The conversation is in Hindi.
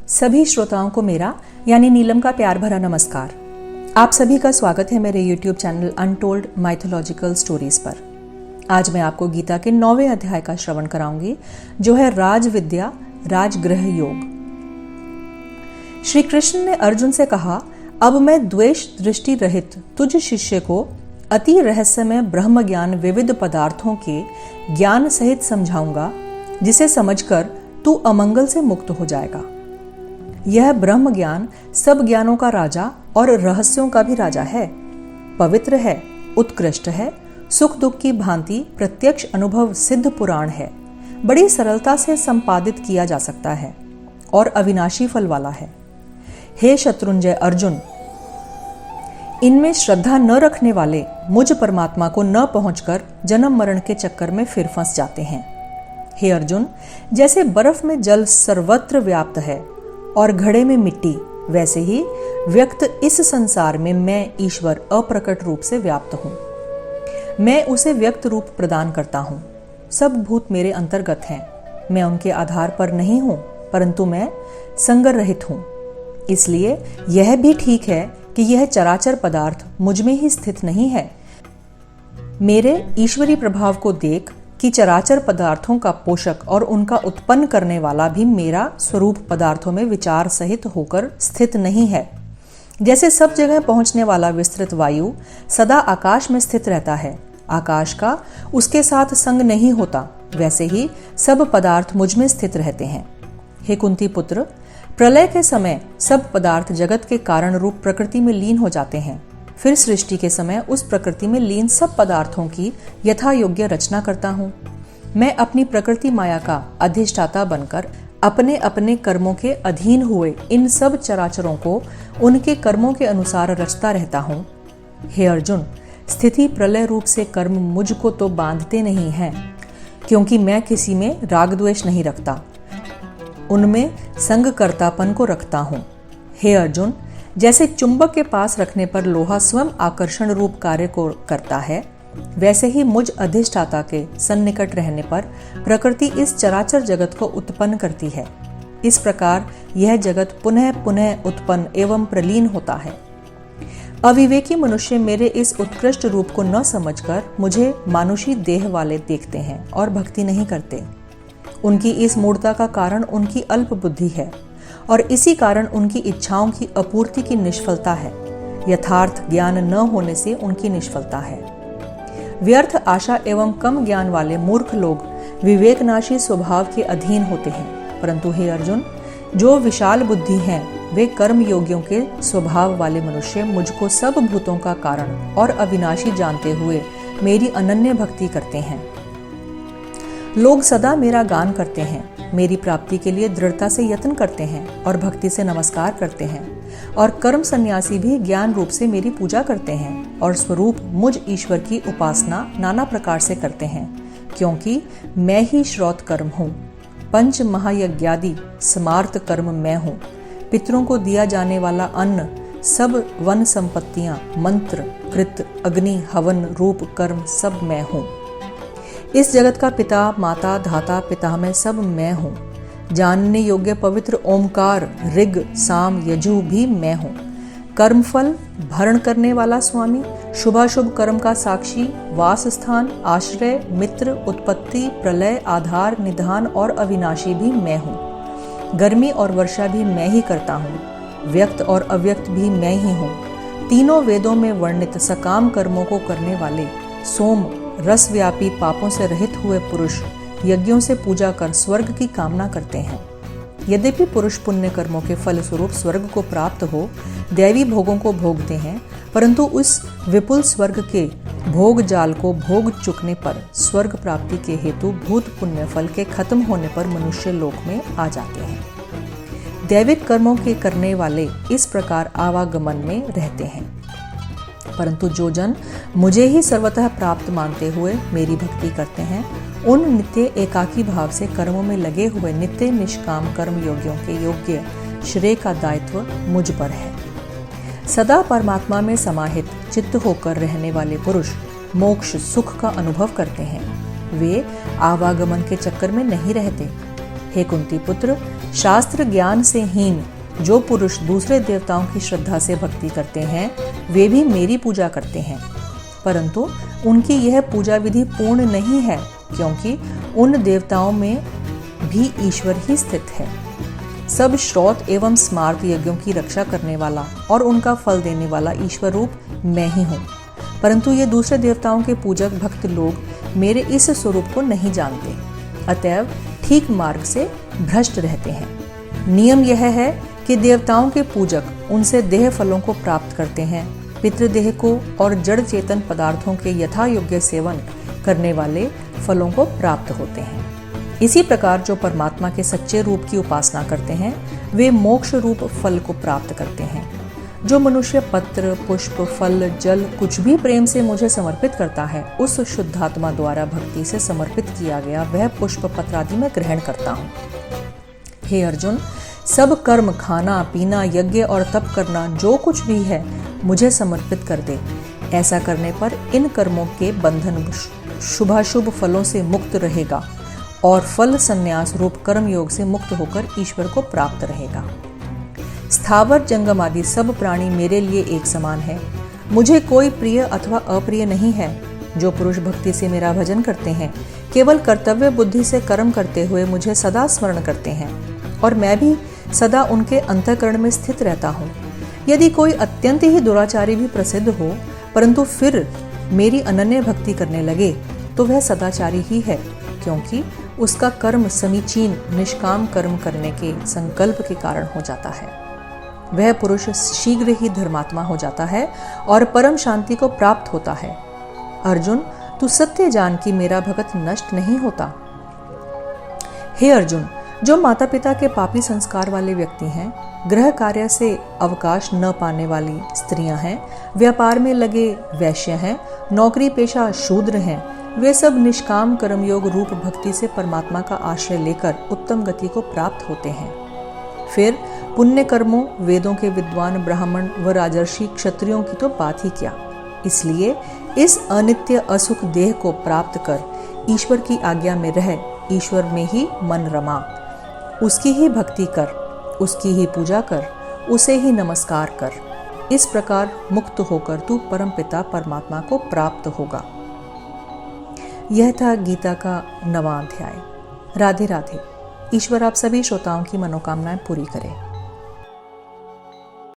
सभी श्रोताओं को मेरा यानी नीलम का प्यार भरा नमस्कार। आप सभी का स्वागत है मेरे YouTube channel untold mythological stories पर। आज मैं आपको गीता के 9वें अध्याय का श्रवण कराऊंगी, जो है राज विद्या राजगृह योग। श्री कृष्ण ने अर्जुन से कहा, अब मैं द्वेष दृष्टि रहित तुझ शिष्य को अति रहस्यमय ब्रह्म ज्ञान विविध पदार्थों के ज्ञान सहित समझाऊंगा, जिसे समझकर तू अमंगल से मुक्त हो जाएगा। यह ब्रह्म ज्ञान सब ज्ञानों का राजा और रहस्यों का भी राजा है, पवित्र है, उत्कृष्ट है, सुख दुख की भांति प्रत्यक्ष अनुभव सिद्ध पुराण है, बड़ी सरलता से संपादित किया जा सकता है और अविनाशी फल वाला है। हे शत्रुंजय अर्जुन, इनमें श्रद्धा न रखने वाले मुझ परमात्मा को न पहुंचकर जन्म मरण के चक्कर में फिर फंस जाते हैं। हे अर्जुन, जैसे बर्फ में जल सर्वत्र व्याप्त है और घड़े में मिट्टी, वैसे ही व्यक्त इस संसार में मैं ईश्वर अप्रकट रूप से व्याप्त हूँ। मैं उसे व्यक्त रूप प्रदान करता हूँ। सब भूत मेरे अंतर्गत हैं। मैं उनके आधार पर नहीं हूँ, परंतु मैं संग रहित हूँ। इसलिए यह भी ठीक है कि यह चराचर पदार्थ मुझ में ही स्थित नहीं है। मेरे ईश्वरी प्रभाव को देख कि चराचर पदार्थों का पोषक और उनका उत्पन्न करने वाला भी मेरा स्वरूप पदार्थों में विचार सहित होकर स्थित नहीं है। जैसे सब जगह पहुंचने वाला विस्तृत वायु सदा आकाश में स्थित रहता है, आकाश का उसके साथ संग नहीं होता, वैसे ही सब पदार्थ मुझ में स्थित रहते हैं। हे कुंती पुत्र, प्रलय के समय सब पदार्थ जगत के कारण रूप प्रकृति में लीन हो जाते हैं। फिर सृष्टि के समय उस प्रकृति में लीन सब पदार्थों की यथा योग्य रचना करता हूँ। मैं अपनी प्रकृति माया का अधिष्ठाता बनकर अपने अपने कर्मों के अधीन हुए इन सब चराचरों को उनके कर्मों के अनुसार रचता रहता हूँ। हे अर्जुन, स्थिति प्रलय रूप से कर्म मुझको तो बांधते नहीं हैं, क्योंकि मैं किसी में राग द्वेष नहीं रखता, उनमें संगकर्तापन को रखता हूँ। हे अर्जुन, जैसे चुंबक के पास रखने पर लोहा स्वयं आकर्षण रूप कार्य को करता है, वैसे ही मुझ अधिष्ठाता के सन्निकट रहने पर प्रकृति इस चराचर जगत को उत्पन्न करती है। इस प्रकार यह जगत पुनः पुनः उत्पन्न एवं प्रलीन होता है। अविवेकी मनुष्य मेरे इस उत्कृष्ट रूप को न समझकर मुझे मानुषी देह वाले देखते हैं और भक्ति नहीं करते। उनकी इस मूढ़ता का कारण उनकी अल्प बुद्धि है और इसी कारण उनकी इच्छाओं की अपूर्ति की निष्फलता है। यथार्थ ज्ञान न होने से उनकी निष्फलता है। व्यर्थ आशा एवं कम ज्ञान वाले मूर्ख लोग विवेकनाशी स्वभाव के अधीन होते हैं, परंतु हे अर्जुन, जो विशाल बुद्धि हैं वे कर्म योगियों के स्वभाव वाले मनुष्य मुझको सब भूतों का कारण और अविनाशी जानते हुए मेरी अनन्य भक्ति करते हैं। लोग सदा मेरा गान करते हैं, मेरी प्राप्ति के लिए दृढ़ता से यत्न करते हैं और भक्ति से नमस्कार करते हैं, और कर्म सन्यासी भी ज्ञान रूप से मेरी पूजा करते हैं और स्वरूप मुझ ईश्वर की उपासना नाना प्रकार से करते हैं, क्योंकि मैं ही श्रौत कर्म हूँ। पंच महायज्ञादि समार्थ कर्म मैं हूँ। पितरों को दिया जाने वाला अन्न, सब वन संपत्तियाँ, मंत्र कृत अग्नि हवन रूप कर्म सब मैं हूँ। इस जगत का पिता माता धाता पितामह सब मैं हूँ। जानने योग्य पवित्र ओमकार ऋग साम यजु भी मैं हूँ। कर्मफल भरण करने वाला स्वामी, शुभाशुभ कर्म का साक्षी, वास स्थान, आश्रय, मित्र, उत्पत्ति, प्रलय, आधार, निधान और अविनाशी भी मैं हूँ। गर्मी और वर्षा भी मैं ही करता हूँ। व्यक्त और अव्यक्त भी मैं ही हूँ। तीनों वेदों में वर्णित सकाम कर्मों को करने वाले सोम रस व्यापी पापों से रहित हुए पुरुष यज्ञों से पूजा कर स्वर्ग की कामना करते हैं। यद्यपि पुरुष पुण्य कर्मों के फल स्वरूप स्वर्ग को प्राप्त हो दैवी भोगों को भोगते हैं, परंतु उस विपुल स्वर्ग के भोग जाल को भोग चुकने पर स्वर्ग प्राप्ति के हेतु भूत पुण्य फल के खत्म होने पर मनुष्य लोक में आ जाते हैं। दैविक कर्मों के करने वाले इस प्रकार आवागमन में रहते हैं, परंतु जो जन मुझे ही सर्वतः प्राप्त मानते हुए मेरी भक्ति करते हैं, उन नित्य एकाकी भाव से कर्मों में लगे हुए नित्य निष्काम कर्म योगियों के योग्य श्रेय का दायित्व मुझ पर है। सदा परमात्मा में समाहित चित्त होकर रहने वाले पुरुष मोक्ष सुख का अनुभव करते हैं। वे आवागमन के चक्कर में नहीं रहते। हे कुंती पुत्र, शास्त्र ज्ञान से हीन जो पुरुष दूसरे देवताओं की श्रद्धा से भक्ति करते हैं वे भी मेरी पूजा करते हैं, परंतु उनकी यह पूजा विधि पूर्ण नहीं है, क्योंकि उन देवताओं में भी ईश्वर ही स्थित है। सब श्रौत एवं स्मार्त यज्ञों की रक्षा करने वाला और उनका फल देने वाला ईश्वर रूप मैं ही हूँ, परंतु ये दूसरे देवताओं के पूजक भक्त लोग मेरे इस स्वरूप को नहीं जानते, अतएव ठीक मार्ग से भ्रष्ट रहते हैं। नियम यह है कि देवताओं के पूजक उनसे देह फलों को प्राप्त करते हैं, पितृदेह को और जड़ चेतन पदार्थों के यथा योग्य सेवन करने वाले फलों को प्राप्त होते हैं। इसी प्रकार जो परमात्मा के सच्चे रूप की उपासना करते हैं वे मोक्ष रूप फल को प्राप्त करते हैं। जो मनुष्य पत्र, पुष्प, फल, जल कुछ भी प्रेम से मुझे समर्पित करता है, उस शुद्धात्मा द्वारा भक्ति से समर्पित किया गया वह पुष्प पत्र आदि मैं ग्रहण करता हूँ। हे अर्जुन, सब कर्म, खाना पीना, यज्ञ और तप करना जो कुछ भी है मुझे समर्पित कर दे। ऐसा करने पर इन कर्मों के बंधन शुभाशुभ फलों से मुक्त रहेगा और फल संन्यास रूप कर्म योग से मुक्त होकर ईश्वर को प्राप्त रहेगा। स्थावर जंगम आदि सब प्राणी मेरे लिए एक समान है। मुझे कोई प्रिय अथवा अप्रिय नहीं है। जो पुरुष भक्ति से मेरा भजन करते हैं केवल कर्तव्य बुद्धि से कर्म करते हुए मुझे सदा स्मरण करते हैं और मैं भी सदा उनके अंतःकरण में स्थित रहता हूँ। यदि कोई अत्यंत ही दुराचारी भी प्रसिद्ध हो परंतु फिर मेरी अनन्य भक्ति करने लगे तो वह सदाचारी ही है, क्योंकि उसका कर्म समीचीन निष्काम कर्म करने के संकल्प के कारण हो जाता है। वह पुरुष शीघ्र ही धर्मात्मा हो जाता है और परम शांति को प्राप्त होता है। अर्जुन, तू सत्य जान कि मेरा भगत नष्ट नहीं होता। हे अर्जुन, जो माता पिता के पापी संस्कार वाले व्यक्ति हैं, गृह कार्य से अवकाश न पाने वाली स्त्रियां हैं, व्यापार में लगे वैश्य हैं, नौकरी पेशा शूद्र हैं, वे सब निष्काम कर्मयोग रूप भक्ति से परमात्मा का आश्रय लेकर उत्तम गति को प्राप्त होते हैं। फिर पुण्य कर्मों, वेदों के विद्वान ब्राह्मण व राजर्षि क्षत्रियों की तो बात ही क्या। इसलिए इस अनित्य असुख देह को प्राप्त कर ईश्वर की आज्ञा में रह ईश्वर में ही मन रमा, उसकी ही भक्ति कर, उसकी ही पूजा कर, उसे ही नमस्कार कर। इस प्रकार मुक्त होकर तू परमपिता परमात्मा को प्राप्त होगा। यह था गीता का 9वां अध्याय। राधे राधे। ईश्वर आप सभी श्रोताओं की मनोकामनाएं पूरी करे।